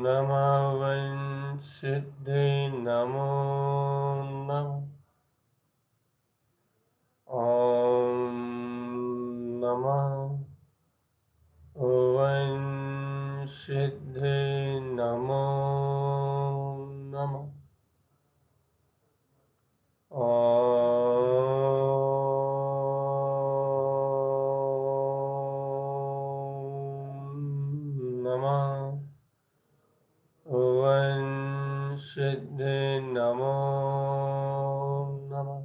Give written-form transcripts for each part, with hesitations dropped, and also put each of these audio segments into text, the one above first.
नमः वंशिद्धे नमो नमः। ॐ नमः वंशिद्धे नमो नमः। सिद्धे नमो नमः।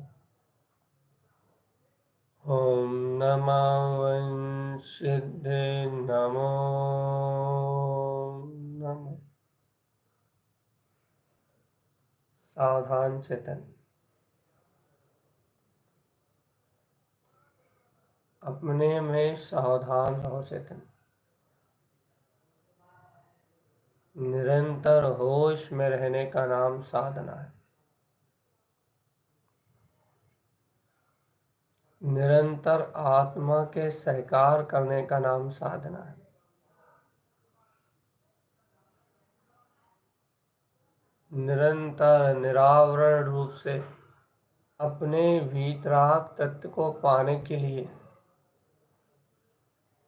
ॐ नमः वंशिद्धे नमो नमः। सावधान चेतन, अपने में सावधान रहो चेतन। निरंतर होश में रहने का नाम साधना है। निरंतर आत्मा के सहकार करने का नाम साधना है। निरंतर निरावरण रूप से अपने वीतराग तत्व को पाने के लिए,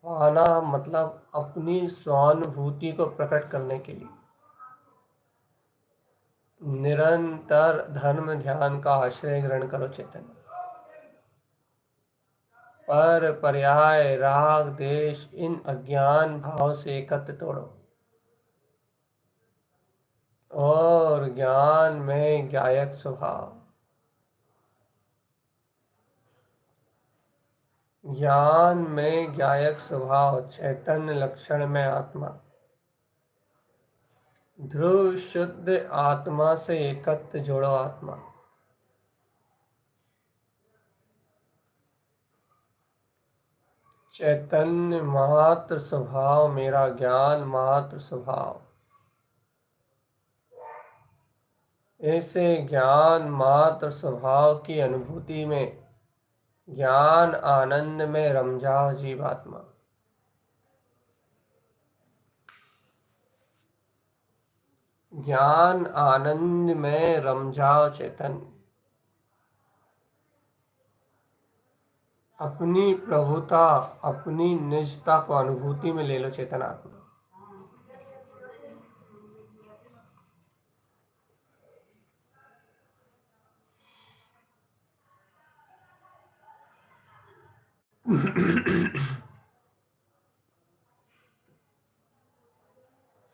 पाना मतलब अपनी स्वानुभूति को प्रकट करने के लिए निरंतर धर्म ध्यान का आश्रय ग्रहण करो चेतन। पर पर्याय राग देश इन अज्ञान भाव से एकत्र तोड़ो और ज्ञान में ज्ञायक स्वभाव, ज्ञान में ज्ञायक स्वभाव, चैतन्य लक्षण में आत्मा, ध्रुव शुद्ध आत्मा से एकत्र जोड़ो आत्मा। चैतन्य मात्र स्वभाव, मेरा ज्ञान मात्र स्वभाव। ऐसे ज्ञान मात्र स्वभाव की अनुभूति में, ज्ञान आनंद में रम जाओ जीवात्मा। ज्ञान आनंद में रम जाओ चेतन। अपनी प्रभुता, अपनी निजता को अनुभूति में ले लो चेतन आत्मा।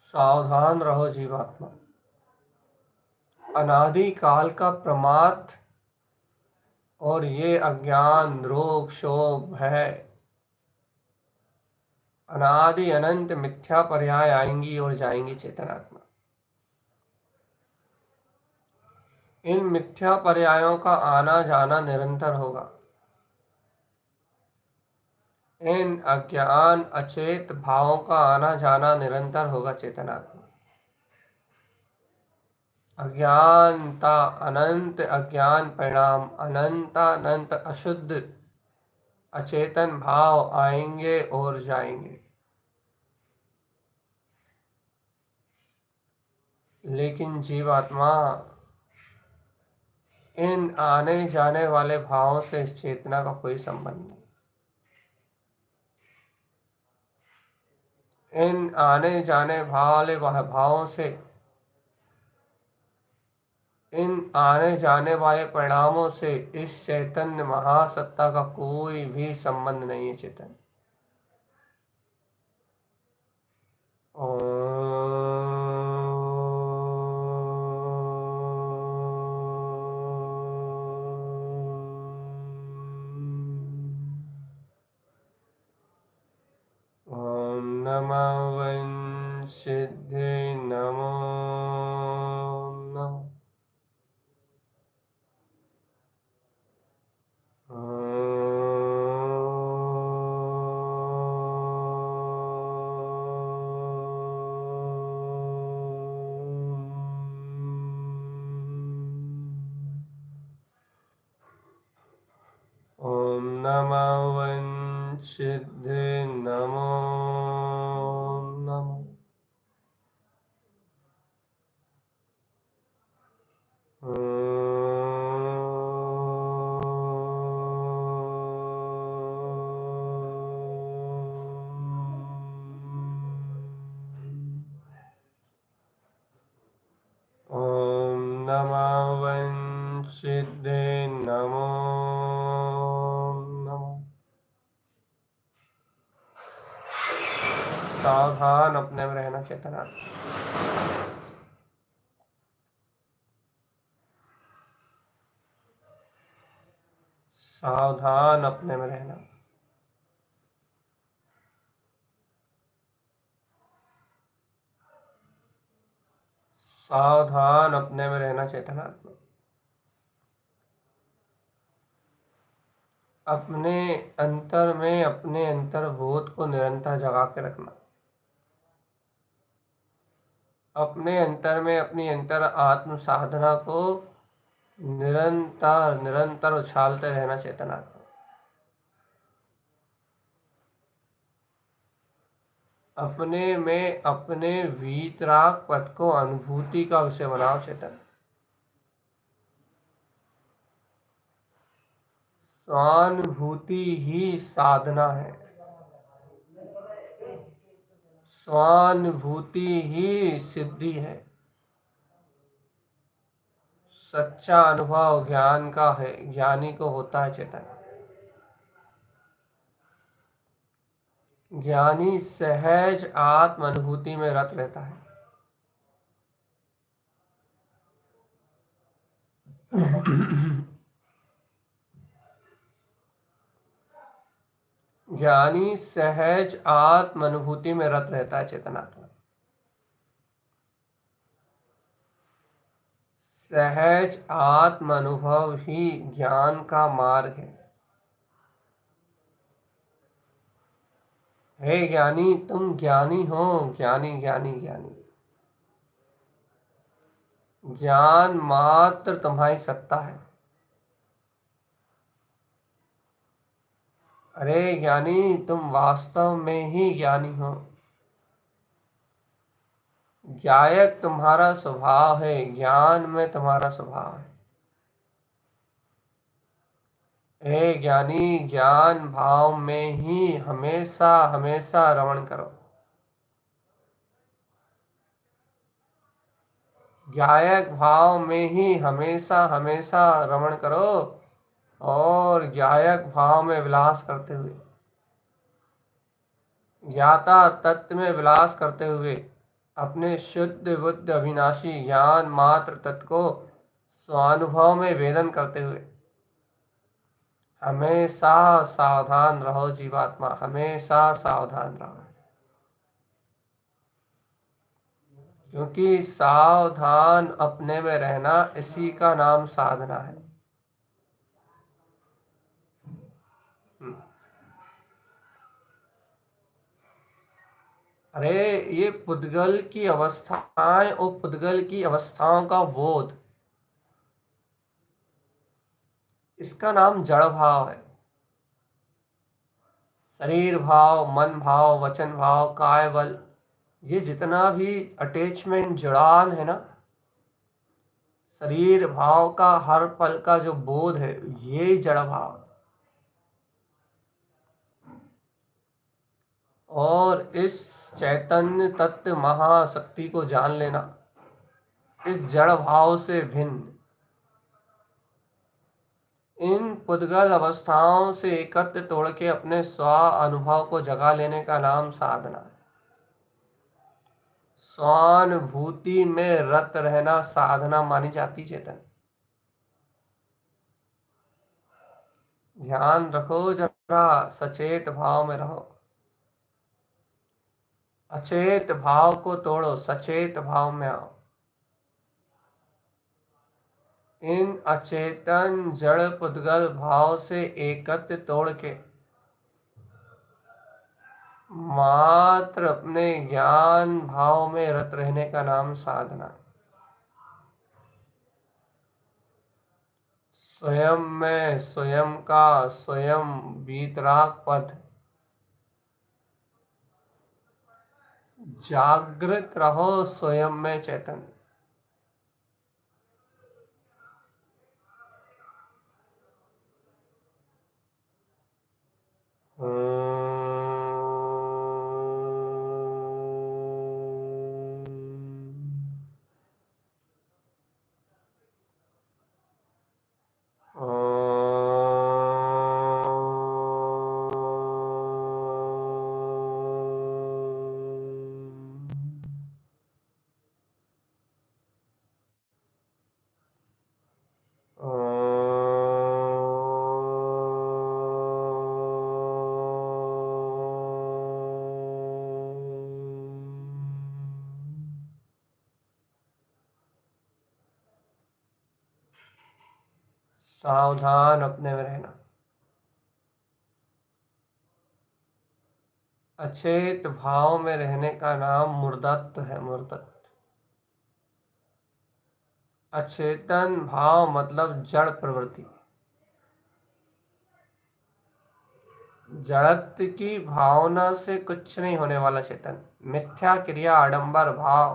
सावधान रहो जीवात्मा। अनादि काल का प्रमाद और ये अज्ञान, रोग, शोक, भय, अनादि अनंत मिथ्या पर्याय आएंगी और जाएंगी चेतनात्मा। इन मिथ्या पर्यायों का आना जाना निरंतर होगा। इन अज्ञान अचेत भावों का आना जाना निरंतर होगा चेतनात्मा। अज्ञानता अनंत अज्ञान परिणाम, अनंत अशुद्ध अचेतन भाव आएंगे और जाएंगे। लेकिन जीवात्मा इन आने जाने वाले भावों से इस चेतना का कोई संबंध नहीं। इन आने जाने वाले भावों से, इन आने जाने वाले परिणामों से इस चैतन्य महासत्ता का कोई भी संबंध नहीं है चेतन। ॐ नमः वंशिद्धे नमो नमः। ॐ नमः वंशिद्धे नमो नमः। वंचिदे नमो नमः। सावधान अपने में रहना चेतना। सावधान अपने में रहना। सावधान अपने में रहना चेतनात्मक। अपने अंतर में अपने अंतर्बोध को निरंतर जगा के रखना। अपने अंतर में अपनी अंतर आत्म साधना को निरंतर निरंतर उछालते रहना चेतनात्मक। अपने में अपने वीतराग पद को अनुभूति का विषय बनाओ चेतन। स्वानुभूति ही साधना है। स्वानुभूति ही सिद्धि है। सच्चा अनुभव ज्ञान का है, ज्ञानी को होता है चेतन। ज्ञानी सहज आत्म अनुभूति में रत रहता है। ज्ञानी सहज आत्म अनुभूति में रत रहता है चेतनात्मा। सहज आत्म अनुभव ही ज्ञान का मार्ग है। हे ज्ञानी, तुम ज्ञानी हो। ज्ञानी ज्ञानी ज्ञानी। ज्ञान मात्र तुम्हारी सत्ता है। अरे ज्ञानी, तुम वास्तव में ही ज्ञानी हो। ज्ञायक तुम्हारा स्वभाव है, ज्ञान में तुम्हारा स्वभाव है। हे ज्ञानी, ज्ञान भाव में ही हमेशा हमेशा रमण करो। ज्ञायक भाव में ही हमेशा हमेशा रमण करो और ज्ञायक भाव में विलास करते हुए, ज्ञाता तत्व में विलास करते हुए अपने शुद्ध बुद्ध अविनाशी ज्ञान मात्र तत्व को स्वानुभव में वेदन करते हुए हमेशा सावधान रहो जीवात्मा, हमेशा सावधान रहो। क्योंकि सावधान अपने में रहना, इसी का नाम साधना है। अरे ये पुद्गल की अवस्थाएं और पुद्गल की अवस्थाओं का बोध, इसका नाम जड़ भाव है। शरीर भाव, मन भाव, वचन भाव, काय बल, ये जितना भी अटैचमेंट जुड़ान है ना, शरीर भाव का हर पल का जो बोध है, ये जड़ भाव। और इस चैतन्य तत्व महाशक्ति को जान लेना, इस जड़ भाव से भिन्न, इन पुद्गल अवस्थाओं से एकत्र तोड़ के अपने स्व अनुभव को जगा लेने का नाम साधना है। स्वानुभूति में रत रहना साधना मानी जाती चेतन। ध्यान रखो जरा, सचेत भाव में रहो। अचेत भाव को तोड़ो, सचेत भाव में आओ। इन अचेतन जड़ पुद्गल भाव से एकत्र तोड़ के मात्र अपने ज्ञान भाव में रत रहने का नाम साधना है। स्वयं में स्वयं का स्वयं वीतराग पद, जागृत रहो स्वयं में चैतन्य। सावधान अपने में रहना। अचेत भाव में रहने का नाम मूर्धत्व है, मूर्धत्व। अचेतन भाव मतलब जड़ प्रवृत्ति, जड़त्व की भावना से कुछ नहीं होने वाला चेतन। मिथ्या क्रिया, आडंबर भाव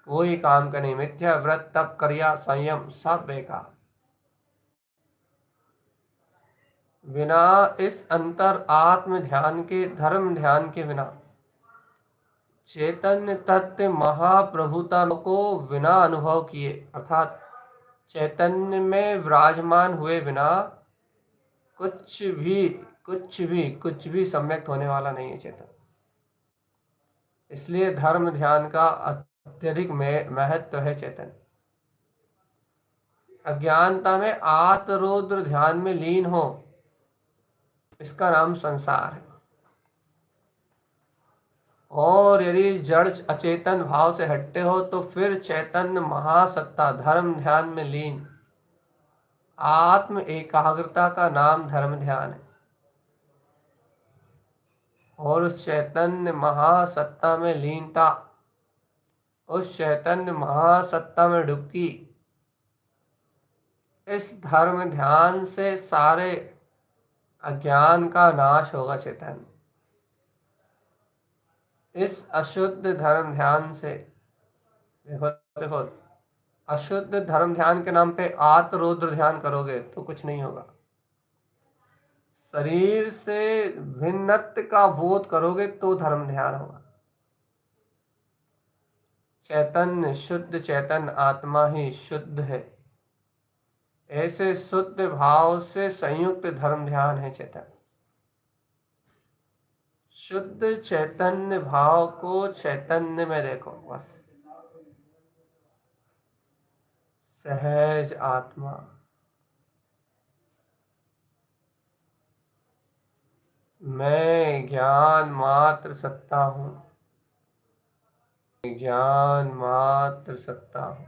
कोई काम का नहीं। मिथ्या व्रत, तप, क्रिया, संयम सब बेकार। बिना इस अंतर आत्म ध्यान के, धर्म ध्यान के बिना चैतन्य तत्व महाप्रभुता को बिना अनुभव किए, अर्थात चैतन्य में विराजमान हुए बिना कुछ भी सम्यक होने वाला नहीं है चेतन। इसलिए धर्म ध्यान का अत्यधिक महत्व है चेतन। अज्ञानता में आत्मरौद्र ध्यान में लीन हो, इसका नाम संसार है। और यदि जड़ अचेतन भाव से हटते हो तो फिर चैतन्य महासत्ता धर्म ध्यान में लीन, आत्म एकाग्रता का नाम धर्म ध्यान है। और उस चैतन्य महासत्ता में लीनता, उस चैतन्य महासत्ता में डुबकी, इस धर्म ध्यान से सारे अज्ञान का नाश होगा चेतन। इस अशुद्ध धर्म ध्यान से, देखो देखो, अशुद्ध धर्म ध्यान के नाम पे आत्मरौद्र ध्यान करोगे तो कुछ नहीं होगा। शरीर से भिन्नत्व का बोध करोगे तो धर्म ध्यान होगा। चैतन्य, शुद्ध चैतन्य आत्मा ही शुद्ध है। ऐसे शुद्ध भाव से संयुक्त धर्म ध्यान है चेतन। शुद्ध चैतन्य भाव को चैतन्य में देखो बस। सहज आत्मा, मैं ज्ञान मात्र सत्ता हूँ, ज्ञान मात्र सत्ता हूँ,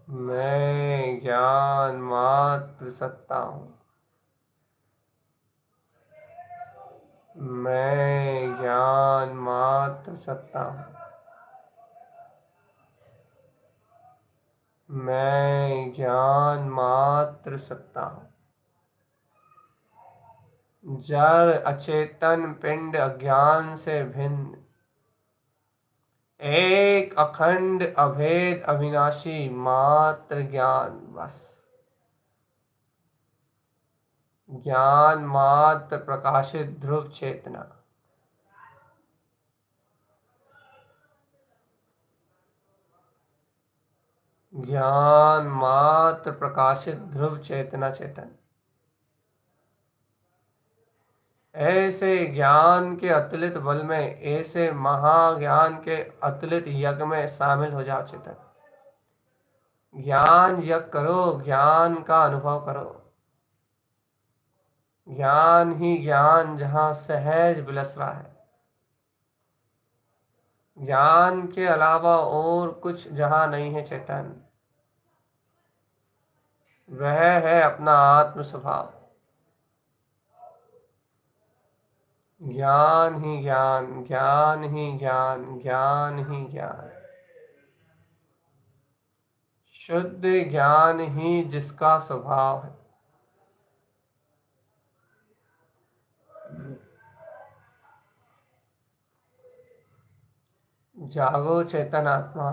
मैं ज्ञान मात्र सत्ता हूँ, मैं ज्ञान मात्र सत्ता हूँ, मैं ज्ञान मात्र सत्ता हूँ। जड़ अचेतन पिंड अज्ञान से भिन्न, एक अखंड अभेद अविनाशी मात्र ज्ञान बस। ज्ञान मात्र प्रकाशित ध्रुव चेतना, ज्ञान मात्र प्रकाशित ध्रुव चेतना चेतन। ऐसे ज्ञान के अतुलित बल में, ऐसे महाज्ञान के अतुलित यज्ञ में शामिल हो जाओ चेतन। ज्ञान यज्ञ करो, ज्ञान का अनुभव करो। ज्ञान ही ज्ञान जहाँ सहज बिलस रहा है। ज्ञान के अलावा और कुछ जहाँ नहीं है चेतन, वह है अपना आत्म स्वभाव। ज्ञान ही ज्ञान, ज्ञान ही ज्ञान, ज्ञान ही ज्ञान, शुद्ध ज्ञान ही जिसका स्वभाव है। जागो चेतन आत्मा।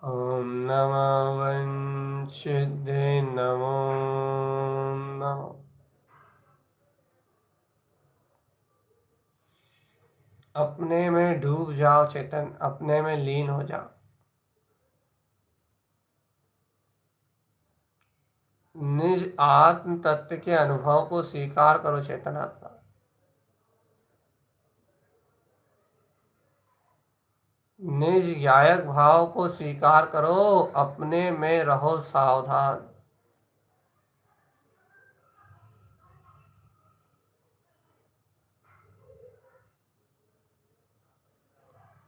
ओम नमः वंशिद्धे नमो नमः। अपने में डूब जाओ चेतन, अपने में लीन हो जाओ। निज आत्म तत्व के अनुभव को स्वीकार करो चेतनात्मा। निज गायक भाव को स्वीकार करो, अपने में रहो सावधान।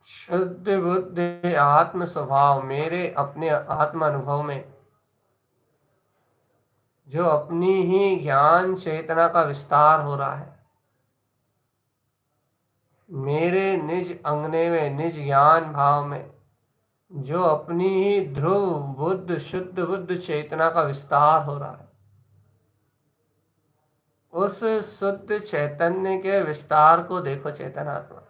शुद्ध बुद्ध आत्म स्वभाव मेरे अपने आत्म अनुभव में जो अपनी ही ज्ञान चेतना का विस्तार हो रहा है, मेरे निज अंगने में निज ज्ञान भाव में जो अपनी ही ध्रुव बुद्ध शुद्ध बुद्ध चेतना का विस्तार हो रहा है, उस शुद्ध चैतन्य के विस्तार को देखो चेतनात्मा।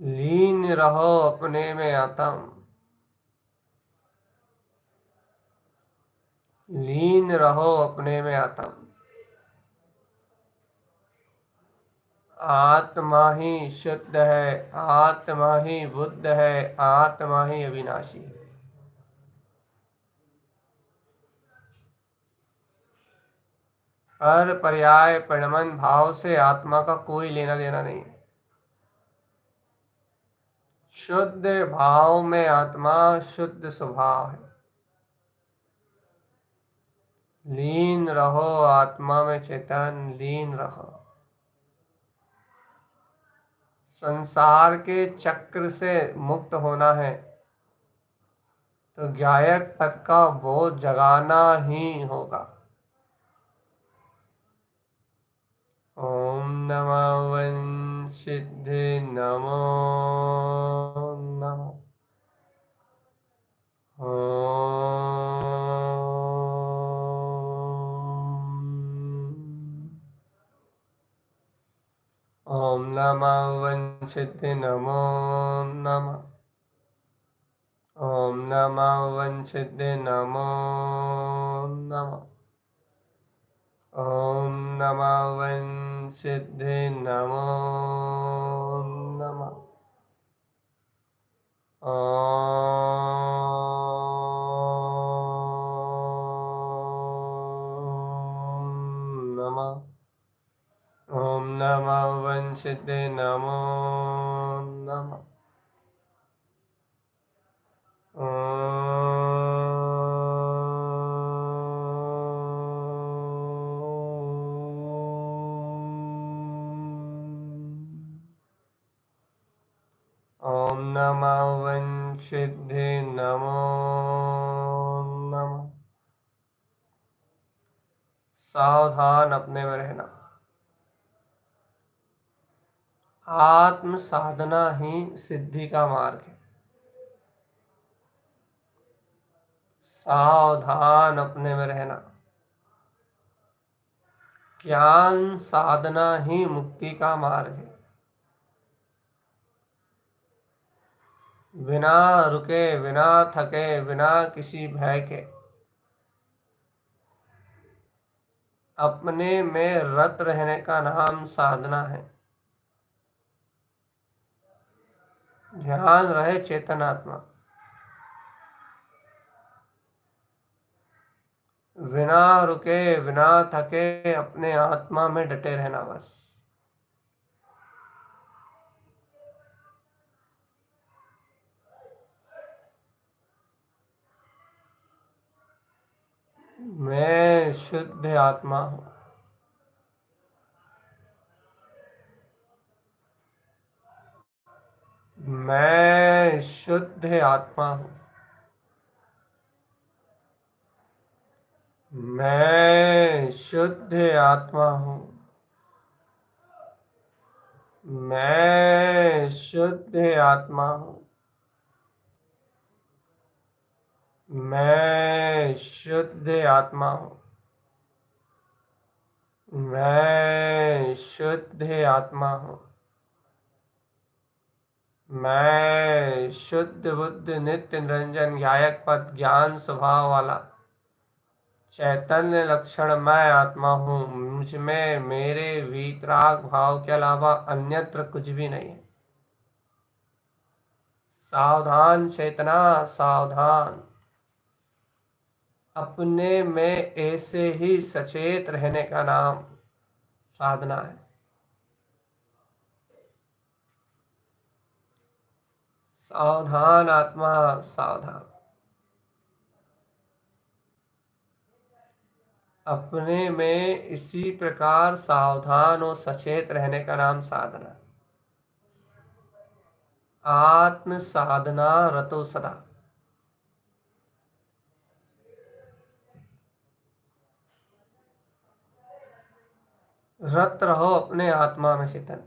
लीन रहो अपने में आत्म, लीन रहो अपने में आत्म। आत्मा ही शुद्ध है, आत्मा ही बुद्ध है, आत्मा ही अविनाशी है। हर पर्याय परिणमन भाव से आत्मा का कोई लेना देना नहीं। शुद्ध भाव में आत्मा शुद्ध स्वभाव है। लीन रहो आत्मा में चेतन, लीन रहो। संसार के चक्र से मुक्त होना है तो गायक पद का बोध जगाना ही होगा। ओम नमः वंशिद्धे नमो नमः। ओम नमः वंशिद्धे नमो नमः। ओम नमः वंशिद्धे नमो नमः। ओम नमः वंशिद्धे नमो नमः। ओम नमः वंशिद्धे नमो नमः। ओम नमः वंशिद्धे नमो नमः। सावधान अपने में रहना। आत्म साधना ही सिद्धि का मार्ग है। सावधान अपने में रहना। ज्ञान साधना ही मुक्ति का मार्ग है। बिना रुके, बिना थके, बिना किसी भय के अपने में रत रहने का नाम साधना है। ध्यान रहे चेतनात्मा। बिना रुके, बिना थके अपने आत्मा में डटे रहना बस। मैं शुद्ध आत्मा हूँ। मैं शुद्ध आत्मा हूँ। मैं शुद्ध आत्मा हूँ। मैं शुद्ध आत्मा हूँ। मैं शुद्ध आत्मा हूँ। मैं शुद्ध आत्मा हूँ। मैं शुद्ध बुद्ध नित्य निरंजन गायक पद ज्ञान स्वभाव वाला चैतन्य लक्षण मैं आत्मा हूँ। मुझ में मेरे वीतराग भाव के अलावा अन्यत्र कुछ भी नहीं है। सावधान चेतना, सावधान। अपने में ऐसे ही सचेत रहने का नाम साधना है। सावधान आत्मा सावधान। अपने में इसी प्रकार सावधान और सचेत रहने का नाम साधना। आत्म साधना रतो सदा। रत रहो अपने आत्मा में चेतन।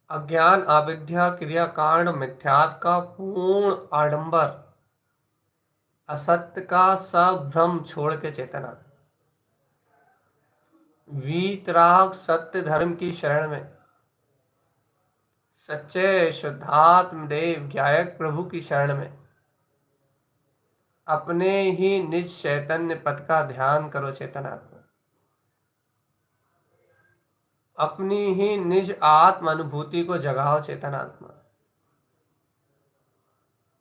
अज्ञान अविद्या क्रिया कारण मिथ्यात्व का पूर्ण आडंबर, असत्य का सब भ्रम छोड़ के चेतना, वीतराग सत्य धर्म की शरण में, सच्चे शुद्धात्म देव ज्ञायक प्रभु की शरण में, अपने ही निज चैतन्य पद का ध्यान करो चेतनात्मा। अपनी ही निज आत्म अनुभूति को जगाओ चेतनात्मा।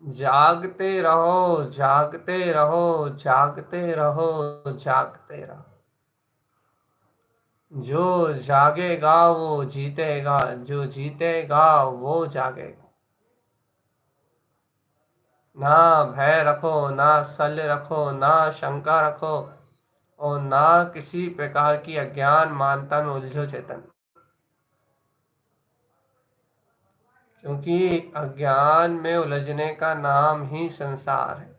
जागते रहो जागते रहो जागते रहो जागते रहो। जो जागेगा वो जीतेगा, जो जीतेगा वो जागेगा। ना भय रखो, ना शल्य रखो, ना शंका रखो और ना किसी प्रकार की अज्ञान मानता में उलझो चेतन। क्योंकि अज्ञान में उलझने का नाम ही संसार है।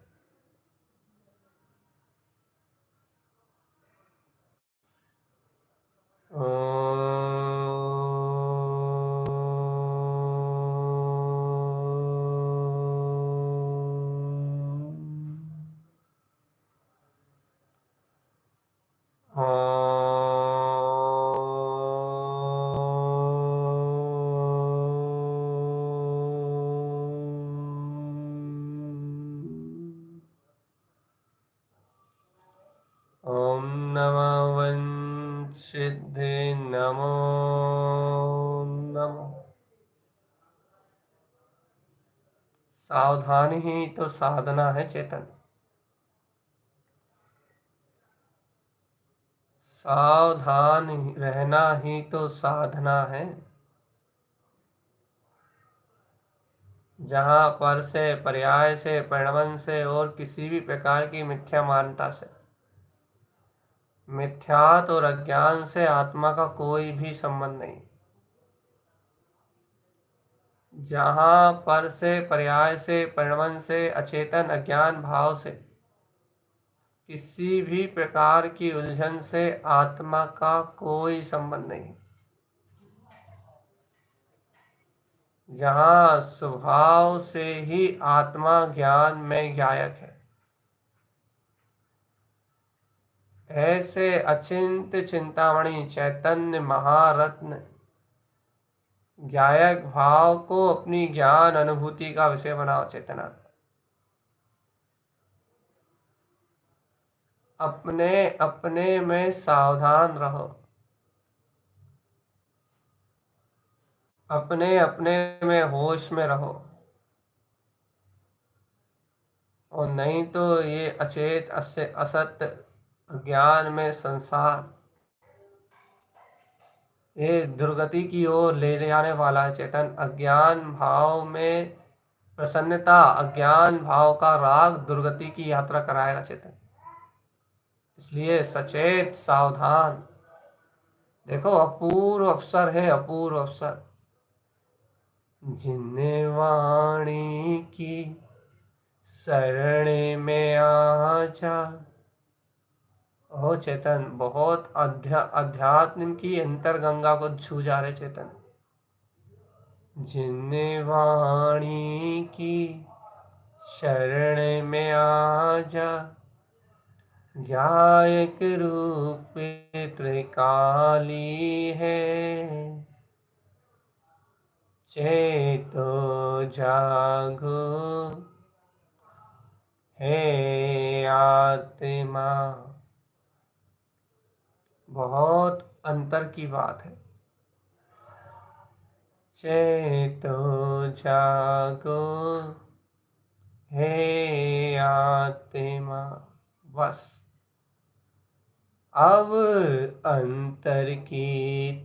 ओम नमः वंशिद्धे नमो नमः। सावधानी ही तो साधना है चेतन। सावधान रहना ही तो साधना है। जहाँ पर से, पर्याय से, परिणमन से और किसी भी प्रकार की मिथ्या मान्यता से, मिथ्यात और अज्ञान से आत्मा का कोई भी संबंध नहीं। जहाँ पर से, पर्याय से, परिणमन से, अचेतन अज्ञान भाव से, किसी भी प्रकार की उलझन से आत्मा का कोई संबंध नहीं। जहाँ स्वभाव से ही आत्मा ज्ञान में ज्ञायक है, ऐसे अचिंत चिंतामणि चैतन्य महारत्न ज्ञायक भाव को अपनी ज्ञान अनुभूति का विषय बनाओ चेतना। अपने अपने में सावधान रहो, अपने अपने में होश में रहो, और नहीं तो ये अचेत असत्य ज्ञान में संसार ये दुर्गति की ओर ले जाने वाला है चेतन। अज्ञान भाव में प्रसन्नता, अज्ञान भाव का राग दुर्गति की यात्रा कराएगा चेतन। इसलिए सचेत सावधान। देखो अपूर्व अवसर है, अपूर्व अवसर। जिन्ने वाणी की शरण में आ जा। हो चेतन, बहुत अध्यात्म की अंतरगंगा को छू जा रहे चेतन। जिन वाणी की शरण में आ जा, गायक रूप त्रिकाली है। चेतो जागो हे आत्मा। बहुत अंतर की बात है। चेतो जागो हे आत्मा। बस अब अंतर की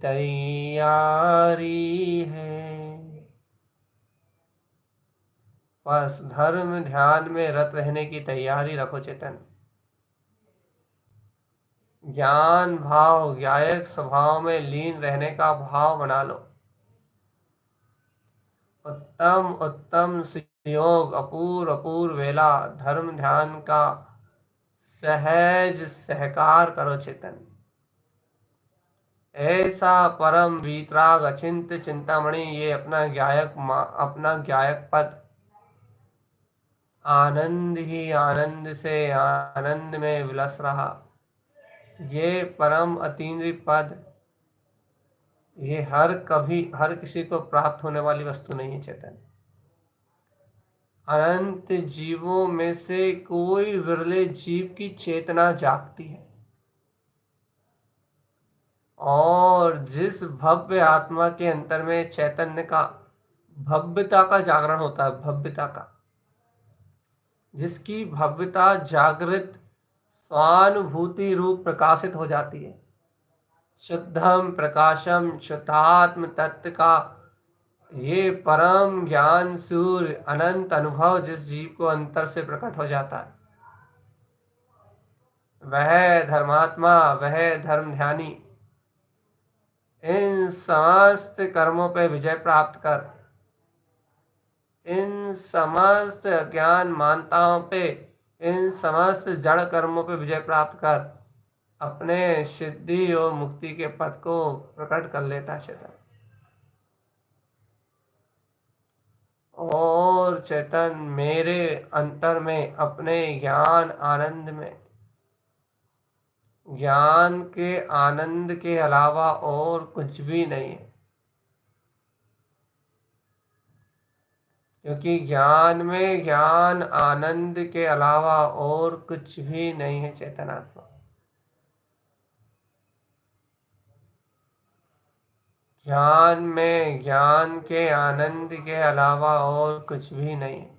तैयारी है। बस धर्म ध्यान में रत रहने की तैयारी रखो चेतन। ज्ञान भाव, गायक स्वभाव में लीन रहने का भाव बना लो। उत्तम उत्तम संयोग, अपूर्व अपूर्व वेला धर्म ध्यान का सहज सहकार करो चेतन। ऐसा परम वीतराग अचिंत चिंतामणि ये अपना गायक पद आनंद ही आनंद से आनंद में विलस रहा। ये परम अतीन्द्रिय पद, ये हर किसी को प्राप्त होने वाली वस्तु नहीं है चेतन। अनंत जीवों में से कोई विरले जीव की चेतना जागती है, और जिस भव्य आत्मा के अंतर में चैतन्य का भव्यता का जागरण होता है, भव्यता का, जिसकी भव्यता जागृत स्वानुभूति रूप प्रकाशित हो जाती है, शुद्धम प्रकाशम शुद्धात्म तत्व का ये परम ज्ञान सूर्य अनंत अनुभव जिस जीव को अंतर से प्रकट हो जाता है, वह धर्मात्मा, वह धर्म ध्यानी इन समस्त कर्मों पे विजय प्राप्त कर, इन समस्त ज्ञान मानताओं पे, इन समस्त जड़ कर्मों पे विजय प्राप्त कर अपने सिद्धि और मुक्ति के पद को प्रकट कर लेता है चेतन। और चेतन मेरे अंतर में, अपने ज्ञान आनंद में, ज्ञान के आनंद के अलावा और कुछ भी नहीं है, क्योंकि ज्ञान में ज्ञान आनंद के अलावा और कुछ भी नहीं है चेतनात्मा। ज्ञान में ज्ञान के आनंद के अलावा और कुछ भी नहीं है।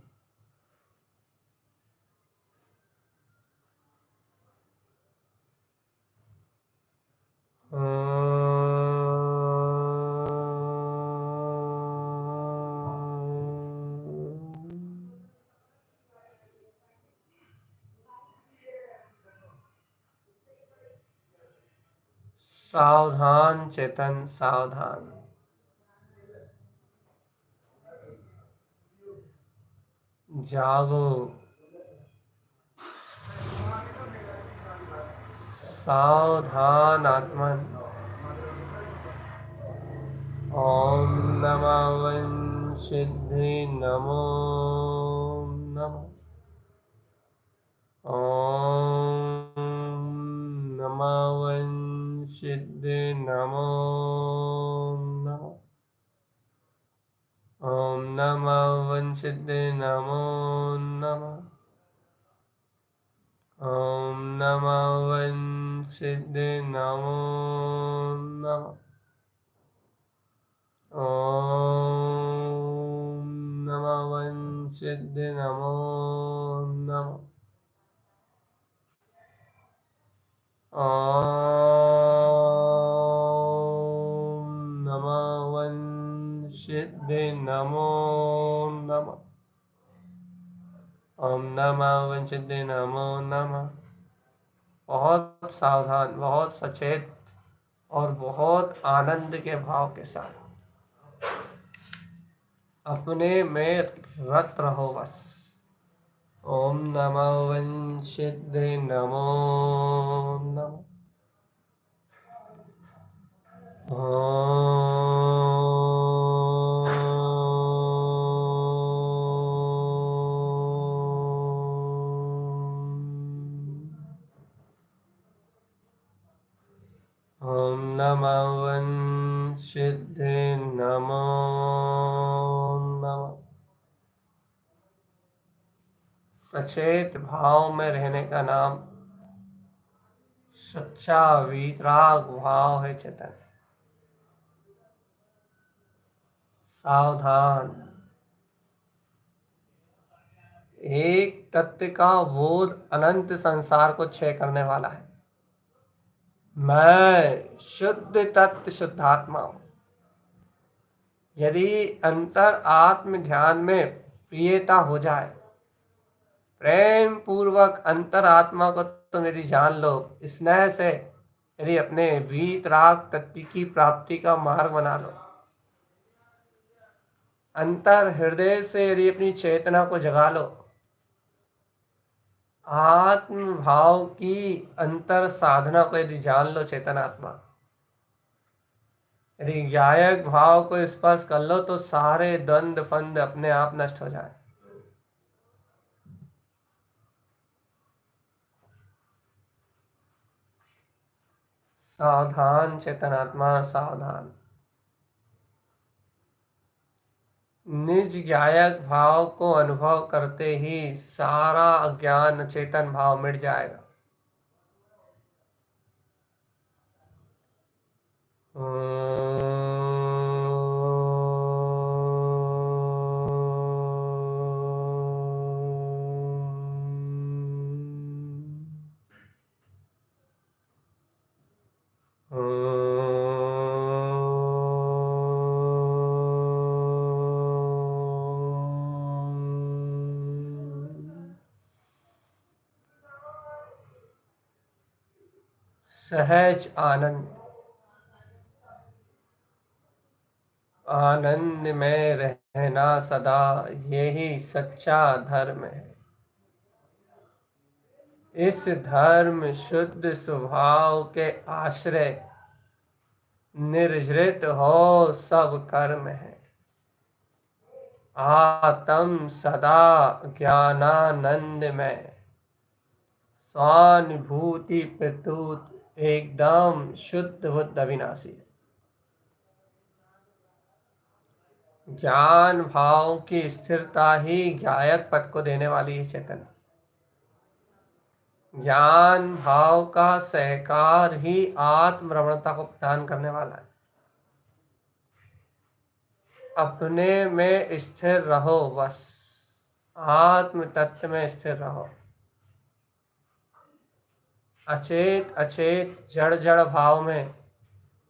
सावधान चेतन, सावधान। जागो, सावधान आत्मन। ओम नमः वंशिद्धि नमो नमः। ओम नमः वंशिद्धि नमो नमः। ओम नमः वंशिद्धि नमो नमः। ओम नमः वंशिद्धि नमो नमः। ओम नमः वंशिद्धि नमो नमः। ओम नमः वंशिद्धि नमो नमः। ओम नमः वंशिद्धि नमो नमः। बहुत सावधान, बहुत सचेत और बहुत आनंद के भाव के साथ अपने में रत रहो बस। ओम नमो वंशिद्धे नमो नमः। ओम नमो वंशिद्धे नमो नमः। सचेत भाव में रहने का नाम सच्चा वीतराग भाव है चेतन। सावधान, एक तत्व का बोध अनंत संसार को क्षय करने वाला है। मैं शुद्ध तत्व शुद्धात्मा हूं। यदि अंतर आत्म ध्यान में प्रियता हो जाए, प्रेम पूर्वक अंतर आत्मा को तुम यदि जान लो, स्नेह से यदि अपने वीतराग तत्व की प्राप्ति का मार्ग बना लो, अंतर हृदय से यदि अपनी चेतना को जगा लो, आत्म भाव की अंतर साधना को यदि जान लो, चेतन आत्मा यदि गायक भाव को स्पर्श कर लो, तो सारे द्वंद फंद अपने आप नष्ट हो जाए। सावधान चेतन आत्मा, सावधान। निज गायक भाव को अनुभव करते ही सारा अज्ञान चेतन भाव मिट जाएगा। सहज आनंद, आनंद में रहना सदा, यही सच्चा धर्म है। इस धर्म शुद्ध स्वभाव के आश्रय निर्जृत हो सब कर्म है। आत्म सदा ज्ञानानंद में, स्वानुभूति प्रतुत एकदम शुद्ध बुद्ध अविनाशी। ज्ञान भाव की स्थिरता ही गायक पद को देने वाली है चेतन। ज्ञान भाव का सहकार ही आत्म रमणता को प्रदान करने वाला है। अपने में स्थिर रहो, बस आत्म तत्व में स्थिर रहो। अचेत अचेत जड़ जड़ भाव में,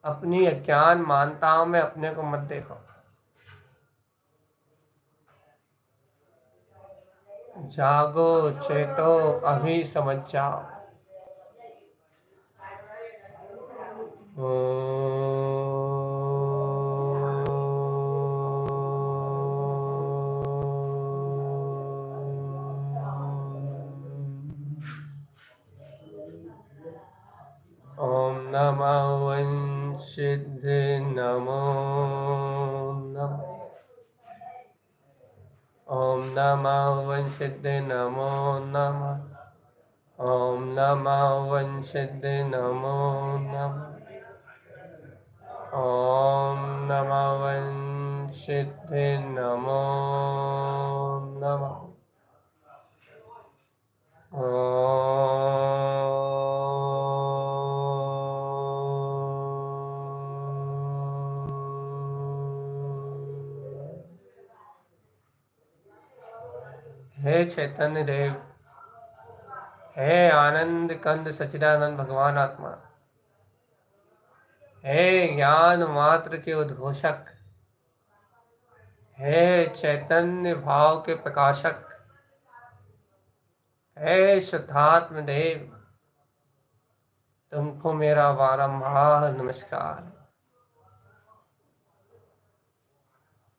अपनी अज्ञान मानताओं में अपने को मत देखो। जागो चेतो अभी समझ जाओ। ओम नमः वंशिद्धे नमो नमः। ओम नमः वंशिद्धे नमो नमः। ओम नमः वंशिद्धे नमो नमः। ओम नमः वंशिद्धे नमो नमः। हे चैतन्य देव, हे आनंद कंद सच्चिदानंद भगवान आत्मा, हे ज्ञान मात्र के उद्घोषक, हे चैतन्य भाव के प्रकाशक, हे शुद्धात्म देव, तुमको मेरा बारंबार नमस्कार।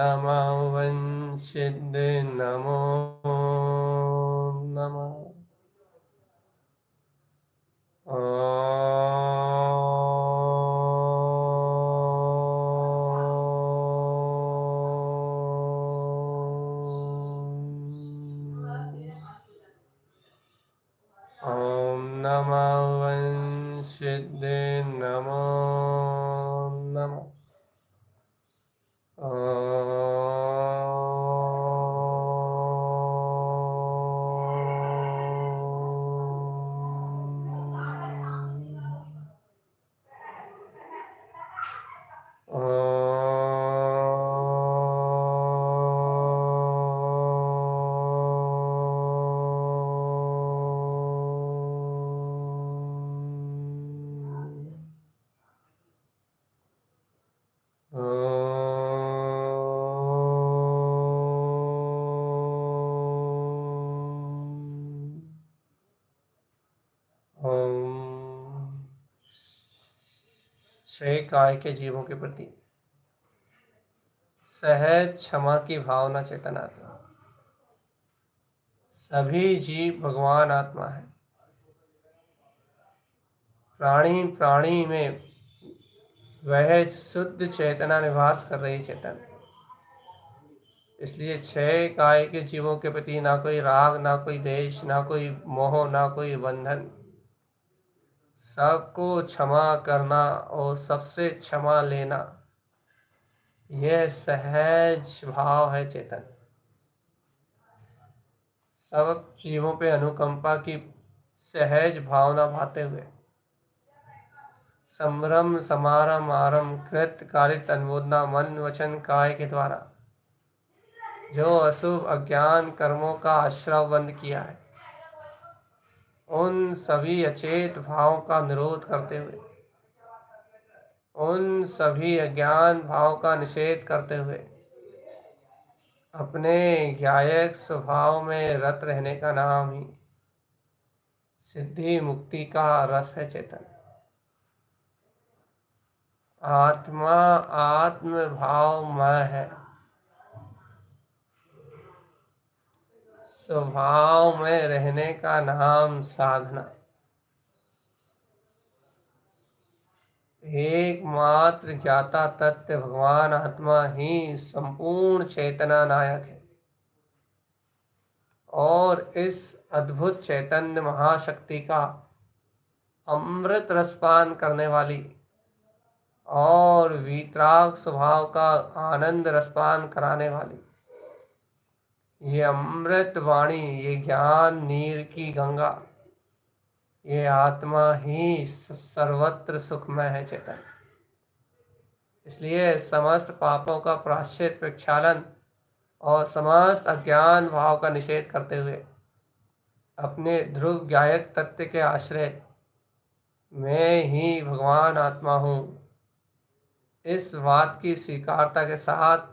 नमः वंशिद्ध नमो नमः। ॐ नमः वंशिद्ध नमो नमः। काय के जीवों के प्रति सहज क्षमा की भावना चेतन आत्मा। सभी जीव भगवान आत्मा है। प्राणी प्राणी में वह शुद्ध चेतना निवास कर रही चेतन। इसलिए छह काय के जीवों के प्रति ना कोई राग, ना कोई देश, ना कोई मोह, ना कोई बंधन। सबको क्षमा करना और सबसे क्षमा लेना, यह सहज भाव है चेतन। सब जीवों पे अनुकंपा की सहज भावना भाते हुए संभ्रम समारम आरंभ कृत कारित अनुमोदना मन वचन काय के द्वारा जो अशुभ अज्ञान कर्मों का आश्रय बंद किया है, उन सभी अचेत भावों का निरोध करते हुए, उन सभी अज्ञान भाव का निषेध करते हुए अपने ज्ञायक स्वभाव में रत रहने का नाम ही सिद्धि मुक्ति का रस है चेतन। आत्मा आत्म भावमय है। स्वभाव में रहने का नाम साधना। एकमात्र ज्ञाता तत्व भगवान आत्मा ही संपूर्ण चेतना नायक है और इस अद्भुत चैतन्य महाशक्ति का अमृत रसपान करने वाली और वीतराग स्वभाव का आनंद रसपान कराने वाली ये अमृत वाणी, ये ज्ञान नीर की गंगा, ये आत्मा ही सर्वत्र सुखमय है चेतन। इसलिए समस्त पापों का प्रायश्चित प्रक्षालन और समस्त अज्ञान भाव का निषेध करते हुए अपने ध्रुव ज्ञायक तत्व के आश्रय मैं ही भगवान आत्मा हूँ, इस बात की स्वीकारता के साथ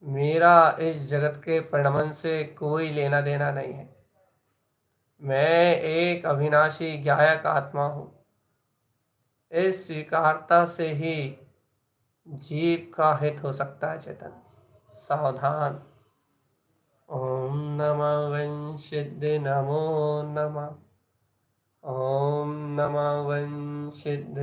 मेरा इस जगत के परिणमन से कोई लेना देना नहीं है। मैं एक अविनाशी ज्ञायक आत्मा हूँ। इस स्वीकारता से ही जीव का हित हो सकता है चेतन। सावधान। ओम नमः वंशिद्ध नमो नमः। ओम नमः वंशिद्ध